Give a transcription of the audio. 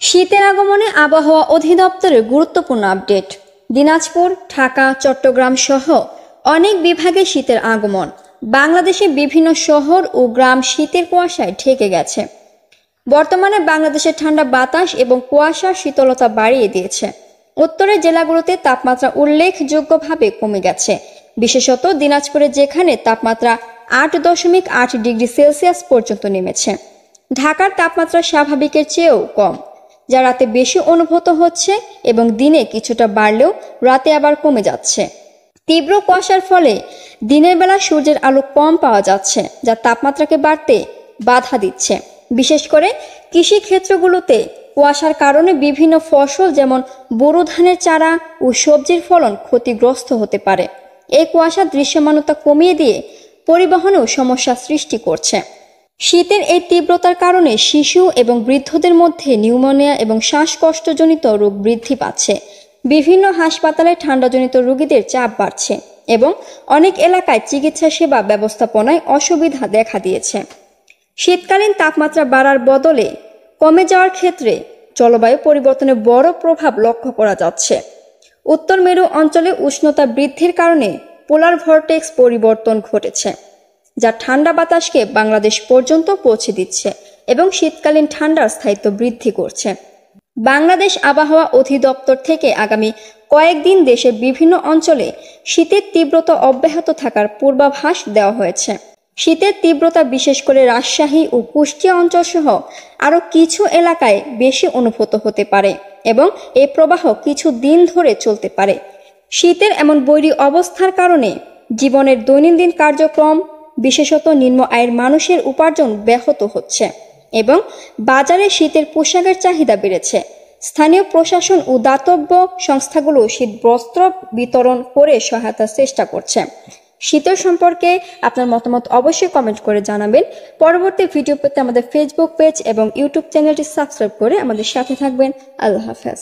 শীতের আগমনে আবহাওয়া অধিদপ্তরের গুরুত্বপূর্ণ আপডেট। দিনাজপুর, ঢাকা, চট্টগ্রাম সহ অনেক বিভাগে শীতের আগমন। বাংলাদেশের বিভিন্ন শহর ও গ্রাম শীতের কুয়াশায় ঢেকে গেছে। বর্তমানে বাংলাদেশের ঠান্ডা বাতাস এবং কুয়াশা শীতলতা বাড়িয়ে দিয়েছে। উত্তরের জেলাগুলোতে তাপমাত্রা উল্লেখযোগ্যভাবে কমে গেছে, বিশেষত দিনাজপুরে, যেখানে তাপমাত্রা 8.8 ডিগ্রি সেলসিয়াস পর্যন্ত নেমেছে। ঢাকার তাপমাত্রা স্বাভাবিকের চেয়েও কম, যা রাতে বেশি অনুভূত হচ্ছে এবং দিনে কিছুটা বাড়লেও রাতে আবার কমে যাচ্ছে। তীব্র কুয়াশার ফলে দিনের বেলা সূর্যের আলো কম পাওয়া যাচ্ছে, যা তাপমাত্রাকে বাড়তে বাধা দিচ্ছে। বিশেষ করে কৃষি ক্ষেত্রগুলোতে কুয়াশার কারণে বিভিন্ন ফসল যেমন বোরো ধানের চারা ও সবজির ফলন ক্ষতিগ্রস্ত হতে পারে। এই কুয়াশা দৃশ্যমানতা কমিয়ে দিয়ে পরিবহনেও সমস্যা সৃষ্টি করছে। শীতের এই তীব্রতার কারণে শিশু এবং বৃদ্ধদের মধ্যে নিউমোনিয়া এবং শ্বাসকষ্টজনিত রোগ বৃদ্ধি পাচ্ছে। বিভিন্ন হাসপাতালে ঠান্ডাজনিত রোগীদের চাপ বাড়ছে এবং অনেক এলাকায় চিকিৎসা সেবা ব্যবস্থাপনায় অসুবিধা দেখা দিয়েছে। শীতকালীন তাপমাত্রা বাড়ার বদলে কমে যাওয়ার ক্ষেত্রে জলবায়ু পরিবর্তনের বড় প্রভাব লক্ষ্য করা যাচ্ছে। উত্তর মেরু অঞ্চলে উষ্ণতা বৃদ্ধির কারণে পোলার ভর্টেক্স পরিবর্তন ঘটেছে, যা ঠান্ডা বাতাসকে বাংলাদেশ পর্যন্ত পৌঁছে দিচ্ছে এবং শীতকালীন ঠান্ডার স্থায়িত্ব বৃদ্ধি করছে। বাংলাদেশ আবহাওয়া অধিদপ্তর থেকে আগামী কয়েকদিন দেশের বিভিন্ন অঞ্চলে শীতের তীব্রতা অব্যাহত থাকার পূর্বাভাস দেওয়া হয়েছে। শীতের তীব্রতা বিশেষ করে রাজশাহী ও কুষ্টিয়া অঞ্চল সহ আরও কিছু এলাকায় বেশি অনুভূত হতে পারে এবং এই প্রবাহ কিছু দিন ধরে চলতে পারে। শীতের এমন বৈরী অবস্থার কারণে জীবনের দৈনন্দিন কার্যক্রম, বিশেষত নিম্ন আয়ের মানুষের উপার্জন ব্যাহত হচ্ছে এবং বাজারে শীতের পোশাকের চাহিদা বেড়েছে। স্থানীয় প্রশাসন ও দাতব্য সংস্থাগুলো শীত বস্ত্র বিতরণ করে সহায়তার চেষ্টা করছে। শীতের সম্পর্কে আপনার মতামত অবশ্যই কমেন্ট করে জানাবেন। পরবর্তী ভিডিও পেতে আমাদের ফেসবুক পেজ এবং ইউটিউব চ্যানেলটি সাবস্ক্রাইব করে আমাদের সাথে থাকবেন। আল্লাহ হাফেজ।